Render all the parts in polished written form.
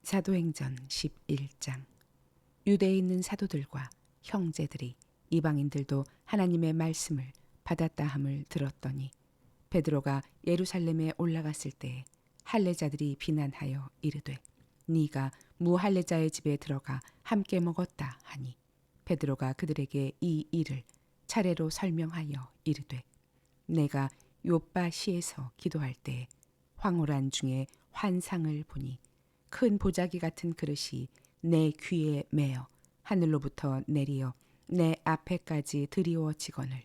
사도행전 11장. 유대에 있는 사도들과 형제들이 이방인들도 하나님의 말씀을 받았다 함을 들었더니 베드로가 예루살렘에 올라갔을 때에 할례자들이 비난하여 이르되 네가 무할례자의 집에 들어가 함께 먹었다 하니 베드로가 그들에게 이 일을 차례로 설명하여 이르되 내가 요빠시에서 기도할 때에 황홀한 중에 환상을 보니 큰 보자기 같은 그릇이 내 귀에 매어 하늘로부터 내리어 내 앞에까지 드리워지거늘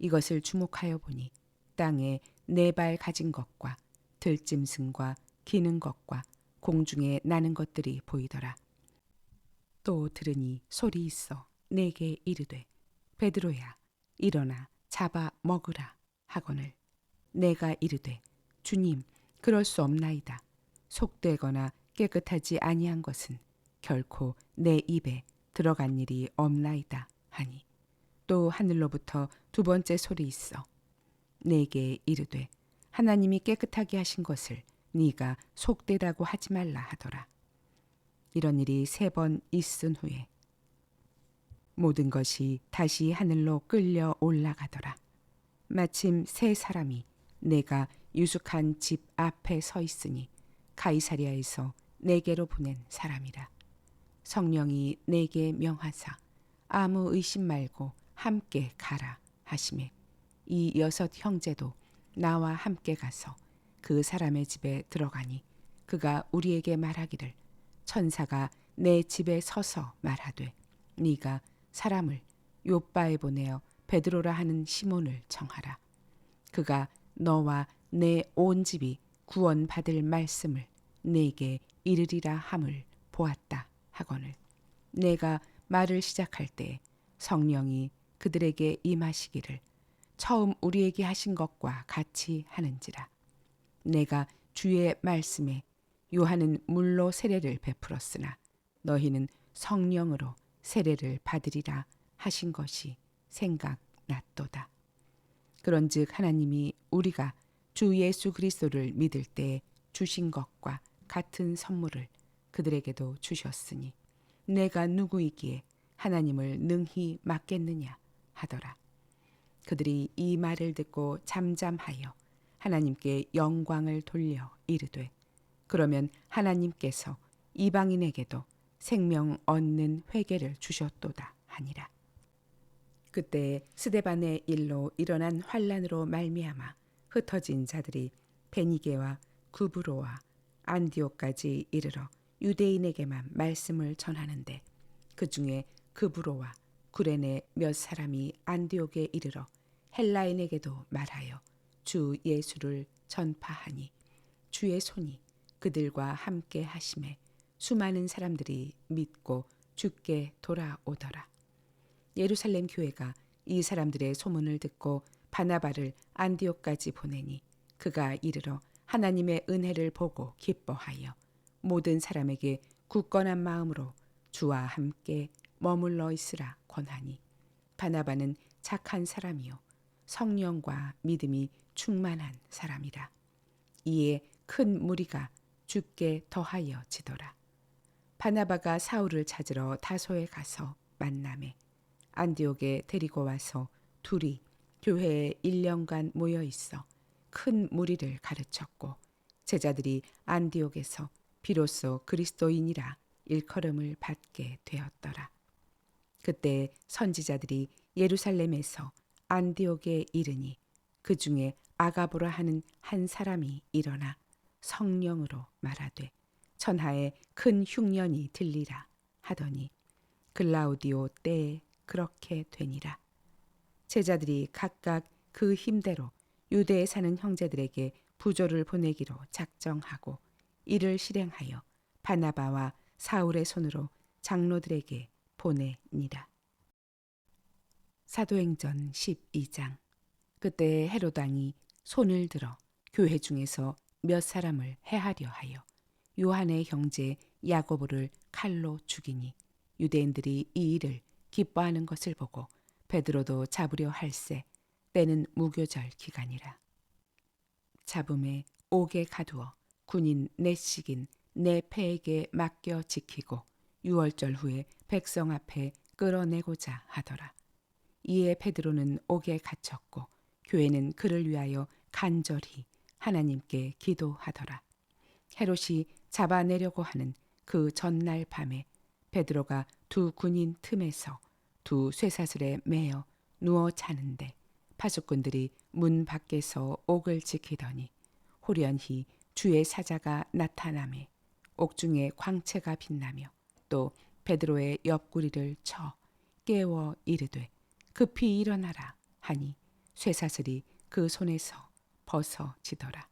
이것을 주목하여 보니 땅에 네 발 가진 것과 들짐승과 기는 것과 공중에 나는 것들이 보이더라. 또 들으니 소리 있어 내게 이르되 베드로야 일어나 잡아 먹으라 하거늘 내가 이르되 주님 그럴 수 없나이다. 속되거나 깨끗하지 아니한 것은 결코 내 입에 들어간 일이 없나이다 하니 또 하늘로부터 두 번째 소리 있어 내게 이르되 하나님이 깨끗하게 하신 것을 네가 속되다고 하지 말라 하더라. 이런 일이 3번 있은 후에 모든 것이 다시 하늘로 끌려 올라가더라. 마침 3사람이 내가 유숙한 집 앞에 서 있으니 가이사랴에서 내게로 보낸 사람이라. 성령이 내게 명하사 아무 의심 말고 함께 가라 하시매 이 6 형제도 나와 함께 가서 그 사람의 집에 들어가니 그가 우리에게 말하기를 천사가 내 집에 서서 말하되 네가 사람을 요빠에 보내어 베드로라 하는 시몬을 청하라. 그가 너와 내 온 집이 구원받을 말씀을 내게 이르리라 함을 보았다 하거늘 내가 말을 시작할 때 성령이 그들에게 임하시기를 처음 우리에게 하신 것과 같이 하는지라. 내가 주의 말씀에 요한은 물로 세례를 베풀었으나 너희는 성령으로 세례를 받으리라 하신 것이 생각났도다. 그런즉 하나님이 우리가 주 예수 그리스도를 믿을 때에 주신 것과 같은 선물을 그들에게도 주셨으니 내가 누구이기에 하나님을 능히 막겠느냐 하더라. 그들이 이 말을 듣고 잠잠하여 하나님께 영광을 돌려 이르되 그러면 하나님께서 이방인에게도 생명 얻는 회개를 주셨도다 하니라. 그때 스데반의 일로 일어난 환란으로 말미암아 흩어진 자들이 베니게와 구브로와 안디옥까지 이르러 유대인에게만 말씀을 전하는데 그 중에 구브로와 구레네 몇 사람이 안디옥에 이르러 헬라인에게도 말하여 주 예수를 전파하니 주의 손이 그들과 함께 하심에 수많은 사람들이 믿고 주께 돌아오더라. 예루살렘 교회가 이 사람들의 소문을 듣고 바나바를 안디옥까지 보내니 그가 이르러 하나님의 은혜를 보고 기뻐하여 모든 사람에게 굳건한 마음으로 주와 함께 머물러 있으라 권하니 바나바는 착한 사람이요 성령과 믿음이 충만한 사람이라. 이에 큰 무리가 주께 더하여 지더라. 바나바가 사울을 찾으러 다소에 가서 만나매 안디옥에 데리고 와서 둘이 교회에 1년간 모여 있어 큰 무리를 가르쳤고 제자들이 안디옥에서 비로소 그리스도인이라 일컬음을 받게 되었더라. 그때 선지자들이 예루살렘에서 안디옥에 이르니 그 중에 아가보라 하는 한 사람이 일어나 성령으로 말하되 천하에 큰 흉년이 들리라 하더니 글라우디오 때에 그렇게 되니라. 제자들이 각각 그 힘대로 유대에 사는 형제들에게 부조를 보내기로 작정하고 이를 실행하여 바나바와 사울의 손으로 장로들에게 보내니라. 사도행전 12장. 그때 헤롯 왕이 손을 들어 교회 중에서 몇 사람을 해하려 하여 요한의 형제 야고보를 칼로 죽이니 유대인들이 이 일을 기뻐하는 것을 보고 베드로도 잡으려 할세 때는 무교절 기간이라. 잡음에 옥에 가두어 군인 내식인 내 패에게 맡겨 지키고 유월절 후에 백성 앞에 끌어내고자 하더라. 이에 베드로는 옥에 갇혔고 교회는 그를 위하여 간절히 하나님께 기도하더라. 헤롯이 잡아내려고 하는 그 전날 밤에 베드로가 두 군인 틈에서 두 쇠사슬에 매어 누워 자는데 파수꾼들이 문 밖에서 옥을 지키더니 호련히 주의 사자가 나타나매 옥중에 광채가 빛나며 또 베드로의 옆구리를 쳐 깨워 이르되 급히 일어나라 하니 쇠사슬이 그 손에서 벗어지더라.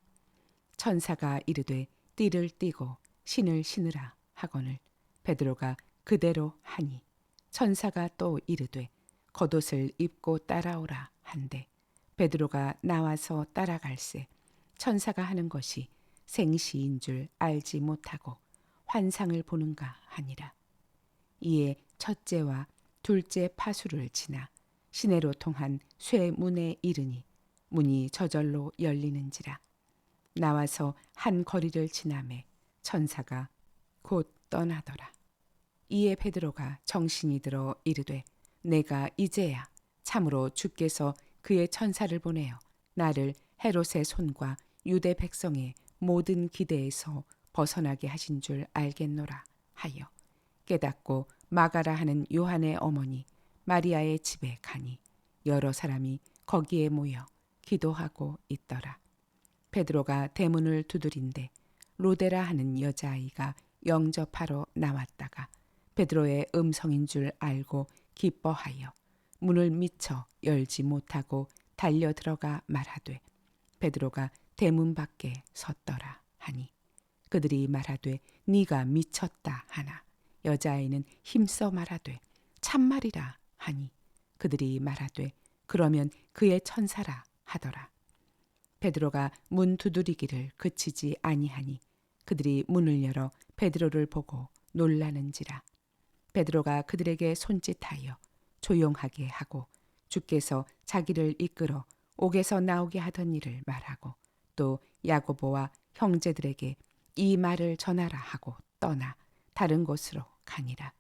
천사가 이르되 띠를 띠고 신을 신으라 하거늘 베드로가 그대로 하니 천사가 또 이르되 겉옷을 입고 따라오라 한데 베드로가 나와서 따라갈새 천사가 하는 것이 생시인 줄 알지 못하고 환상을 보는가 하니라. 이에 첫째와 둘째 파수를 지나 시내로 통한 쇠문에 이르니 문이 저절로 열리는지라. 나와서 한 거리를 지나매 천사가 곧 떠나더라. 이에 베드로가 정신이 들어 이르되 내가 이제야 참으로 주께서 그의 천사를 보내어 나를 헤롯의 손과 유대 백성의 모든 기대에서 벗어나게 하신 줄 알겠노라 하여 깨닫고 마가라 하는 요한의 어머니 마리아의 집에 가니 여러 사람이 거기에 모여 기도하고 있더라. 베드로가 대문을 두드린데 로데라 하는 여자아이가 영접하러 나왔다가 베드로의 음성인 줄 알고 기뻐하여 문을 미쳐 열지 못하고 달려 들어가 말하되 베드로가 대문 밖에 섰더라 하니 그들이 말하되 네가 미쳤다 하나 여자아이는 힘써 말하되 참말이라 하니 그들이 말하되 그러면 그의 천사라 하더라. 베드로가 문 두드리기를 그치지 아니하니 그들이 문을 열어 베드로를 보고 놀라는지라. 베드로가 그들에게 손짓하여 조용하게 하고 주께서 자기를 이끌어 옥에서 나오게 하던 일을 말하고 또 야고보와 형제들에게 이 말을 전하라 하고 떠나 다른 곳으로 가니라.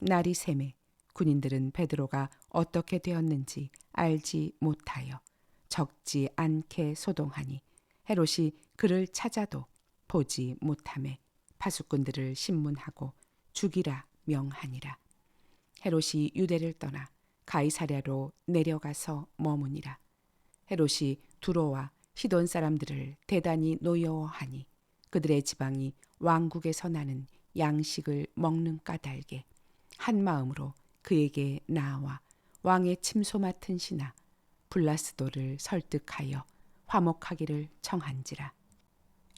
날이 새매 군인들은 베드로가 어떻게 되었는지 알지 못하여 적지 않게 소동하니 헤롯이 그를 찾아도 보지 못하매 파수꾼들을 신문하고 죽이라 명하니라. 헤롯이 유대를 떠나 가이사랴로 내려가서 머무니라. 헤롯이 두로와 시돈 사람들을 대단히 노여워하니 그들의 지방이 왕국에서 나는 양식을 먹는 까닭에 한 마음으로 그에게 나와 왕의 침소 맡은 신하 블라스도를 설득하여 화목하기를 청한지라.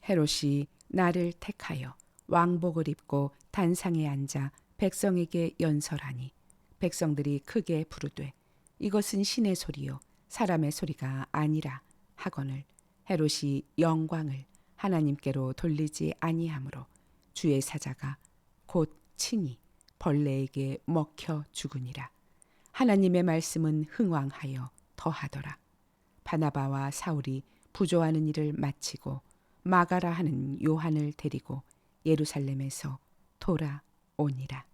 헤롯이 나를 택하여 왕복을 입고 단상에 앉아 백성에게 연설하니 백성들이 크게 부르되 이것은 신의 소리요 사람의 소리가 아니라 하거늘 헤롯이 영광을 하나님께로 돌리지 아니하므로 주의 사자가 곧 친히 벌레에게 먹혀 죽으니라. 하나님의 말씀은 흥왕하여 더하더라. 바나바와 사울이 부조하는 일을 마치고 마가라 하는 요한을 데리고 예루살렘에서 돌아오니라.